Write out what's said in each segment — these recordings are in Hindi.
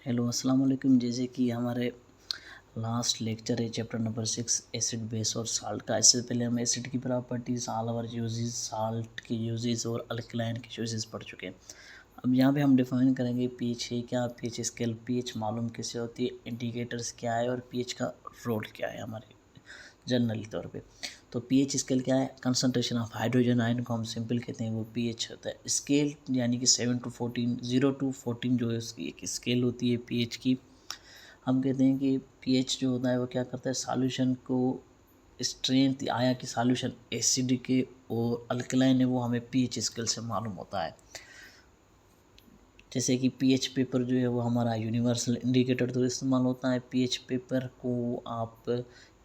हेलो अस्सलाम वालेकुम। जैसे कि हमारे लास्ट लेक्चर है चैप्टर नंबर 6 एसिड बेस और साल्ट का। इससे पहले हम एसिड की प्रॉपर्टीज, सॉल्वर यूजेस, साल्ट के यूजेस और अल्कलाइन के यूजेस पढ़ चुके हैं। अब यहाँ पे हम डिफाइन करेंगे पीएच है क्या, पीएच स्केल, पीएच मालूम कैसे होती है, इंडिकेटर्स क्या है और पीएच का रोल क्या है हमारे जनरली तौर पे। तो पीएच स्केल क्या है? कंसंट्रेशन ऑफ हाइड्रोजन आयन को हम सिंपल कहते हैं, वो पीएच होता है। स्केल यानी कि 7 to 14, 0 to 14 जो है उसकी एक स्केल होती है पीएच की। हम कहते हैं कि पीएच जो होता है वो क्या करता है, सॉल्यूशन को स्ट्रेंथ आया कि सॉल्यूशन एसिड के और अल्कलाइन है वो हमें पीएच स्केल से मालूम होता है। जैसे कि पीएच पेपर जो है वो हमारा यूनिवर्सल इंडिकेटर तो इस्तेमाल होता है। पीएच पेपर को आप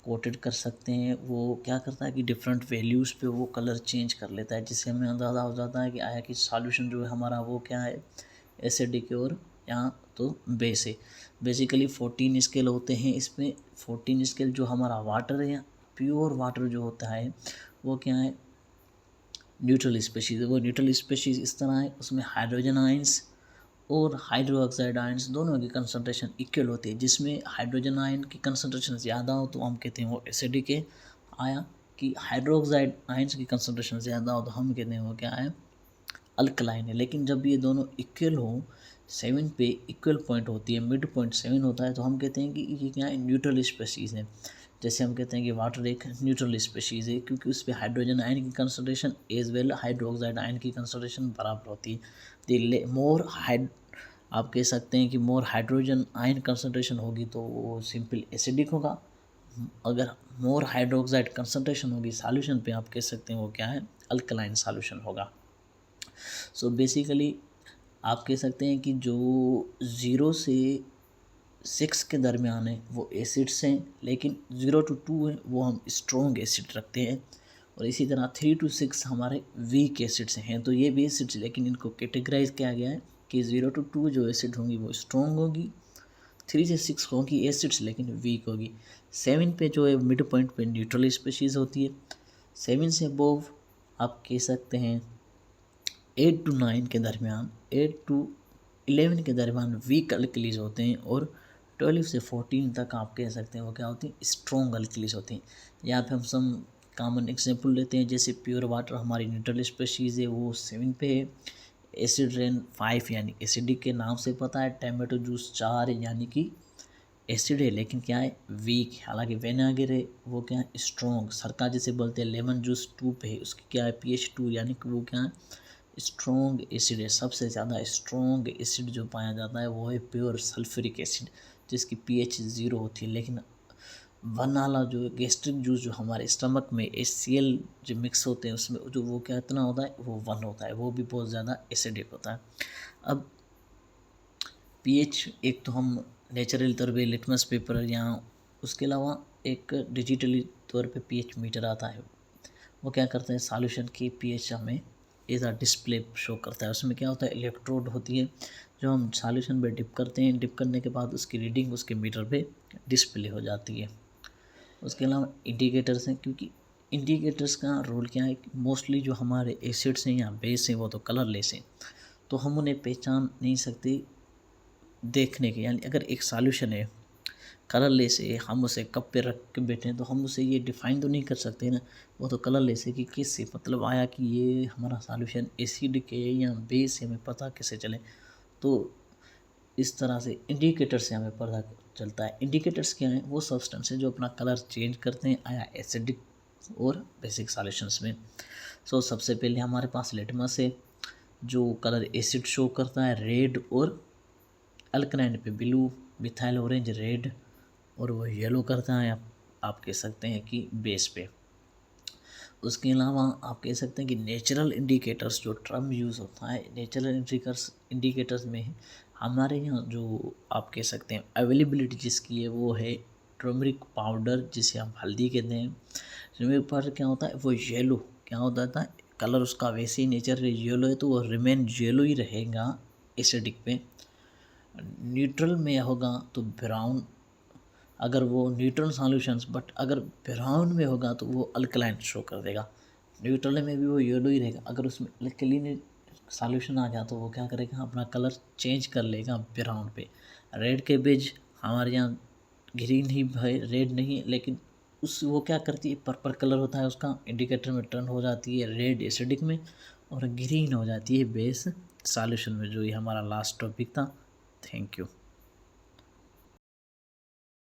कोटेड कर सकते हैं, वो क्या करता है कि डिफरेंट वैल्यूज़ पे वो कलर चेंज कर लेता है, जिससे हमें अंदाज़ा हो जाता है कि आया कि सॉल्यूशन जो है हमारा वो क्या है, एसिडिक और यहाँ तो बेस है। बेसिकली 14 स्केल होते हैं इसमें। 14 स्केल जो हमारा वाटर है, प्योर वाटर जो होता है वो क्या है, न्यूट्रल स्पीशीज़ है। वो न्यूट्रल स्पीशीज़ इस तरह है, उसमें हाइड्रोजन आयंस और हाइड्रो ऑक्साइड आयंस दोनों की कंसंट्रेशन इक्वल होती है। जिसमें हाइड्रोजन आयन की कंसंट्रेशन ज़्यादा हो तो हम कहते हैं वो एसिडिक है। आया कि हाइड्रो ऑक्साइड आयंस की कंसंट्रेशन ज़्यादा हो तो हम कहते हैं वो क्या है, अल्कलाइन है। लेकिन जब ये दोनों इक्वल हो, 7 पे इक्वल पॉइंट होती है, मिड पॉइंट 7 होता है, तो हम कहते हैं कि ये क्या है, न्यूट्रल स्पीशीज़ है। जैसे हम कहते हैं कि वाटर एक न्यूट्रल स्पीशीज़ है क्योंकि उस पर हाइड्रोजन आयन की concentration as well hydroxide ion की कंसंट्रेशन बराबर होती है। द मोर आप कह सकते हैं कि मोर हाइड्रोजन आयन कंसंट्रेशन होगी तो वो सिंपल एसिडिक होगा। अगर मोर हाइड्रोक्साइड कंसंट्रेशन होगी सॉल्यूशन पे, आप कह सकते हैं वो क्या है, अल्कलाइन सॉल्यूशन होगा। सो बेसिकली आप कह सकते हैं कि जो 0 से 6 के दरमियान है वो एसिड्स हैं, लेकिन 0 to 2 है वो हम स्ट्रॉन्ग एसिड रखते हैं, और इसी तरह 3 to 6 हमारे वीक एसिड्स हैं। तो ये भी एसिड्स, लेकिन इनको कैटेगराइज किया गया है कि 0 to 2 जो एसिड होंगी वो स्ट्रॉन्ग होगी, 3 से 6 होंगी एसिड्स लेकिन वीक होगी। 7 पे जो है मिड पॉइंट पे न्यूट्रल स्पीशीज़ होती है। 7 से अबोव आप कह सकते हैं 8 to 9 के दरमियान, 8 to 11 के दरमियान वीक अल्कलीज होते हैं, और 12 से 14 तक आप कह सकते हैं वो क्या होती हैं, स्ट्रॉन्ग अल्कलीज होती हैं। यहाँ पे हम सम कॉमन एग्जांपल लेते हैं, जैसे प्योर वाटर हमारी न्यूट्रल स्पीशीज़ है वो 7 पे है। एसिड रेन 5 यानी एसिडिक के नाम से पता है। टमाटो जूस 4 यानी कि एसिड है लेकिन क्या है, वीक। हालांकि विनेगर है वो क्या है, स्ट्रॉन्ग। सरका जिसे बोलते हैं लेमन जूस 2 पे है, उसकी क्या है, pH 2 यानी कि वो क्या है, स्ट्रॉन्ग एसिड है। सबसे ज़्यादा स्ट्रॉन्ग एसिड जो पाया जाता है वो है प्योर सल्फ्यूरिक एसिड, जिसकी pH 0 होती है। लेकिन वन वाला जो गैस्ट्रिक जूस जो हमारे स्टमक में HCl जो मिक्स होते हैं उसमें जो वो क्या इतना होता है, वो 1 होता है, वो भी बहुत ज़्यादा एसिडिक होता है। अब pH एक तो हम नेचुरल तौर पे लिटमस पेपर या उसके अलावा एक डिजिटली तौर पे pH मीटर आता है, वो क्या करता है, सॉल्यूशन की pH हमें इधर डिस्प्ले शो करता है। उसमें क्या होता है, इलेक्ट्रोड होती है जो हम सॉल्यूशन पे डिप करते हैं, डिप करने के बाद उसकी रीडिंग उसके मीटर पे डिस्प्ले हो जाती है। उसके अलावा इंडिकेटर्स हैं, क्योंकि इंडिकेटर्स का रोल क्या है, मोस्टली जो हमारे एसिड्स हैं या बेस हैं वो तो कलरलेस हैं, तो हम उन्हें पहचान नहीं सकते देखने के। यानी अगर एक सॉल्यूशन है कलरलेस है, हम उसे कप पे रख के बैठे हैं तो हम उसे ये डिफ़ाइन तो नहीं कर सकते ना, वो तो कलरलेस है कि किससे मतलब आया कि ये हमारा सॉल्यूशन एसिड के या बेस है, हमें पता कैसे चले। तो इस तरह से इंडिकेटर से हमें पता चलता है। इंडिकेटर्स क्या हैं, वो सब्सटेंस है जो अपना कलर चेंज करते हैं आया एसिडिक और बेसिक सॉल्यूशंस में। सो सबसे पहले हमारे पास लिटमस है जो कलर एसिड शो करता है, रेड, और अल्कलाइन पे ब्लू, मिथाइल ऑरेंज रेड, और वो येलो करता है आप कह सकते हैं कि बेस पे। उसके अलावा आप कह सकते हैं कि नेचुरल इंडिकेटर्स जो टर्म यूज़ होता है, नेचुरल इंडिकेटर्स में हमारे यहाँ जो आप कह सकते हैं अवेलेबिलिटी जिसकी है वो है टर्मरिक पाउडर, जिसे हम हल्दी कहते हैं। टर्मरिक पाउडर क्या होता है, वो येलो क्या होता है, कलर उसका वैसे ही नेचर येलो है तो वो रिमेन येलो ही रहेगा एसिडिक पे। न्यूट्रल में होगा तो ब्राउन, अगर वो न्यूट्रल सॉल्यूशंस, बट अगर ब्राउन में होगा तो वो अल्कलाइन शो कर देगा। न्यूट्रल में भी वो येलो ही रहेगा, अगर उसमें अल्कलीन सॉल्यूशन आ गया तो वो क्या करेगा, अपना कलर चेंज कर लेगा ब्राउन पे। रेड कैबेज हमारे यहाँ ग्रीन ही है, रेड नहीं, लेकिन उस वो क्या करती है, पर्पल कलर होता है उसका, इंडिकेटर में टर्न हो जाती है रेड एसिडिक में, और ग्रीन हो जाती है बेस सॉल्यूशन में। जो ये हमारा लास्ट टॉपिक था। Thank you.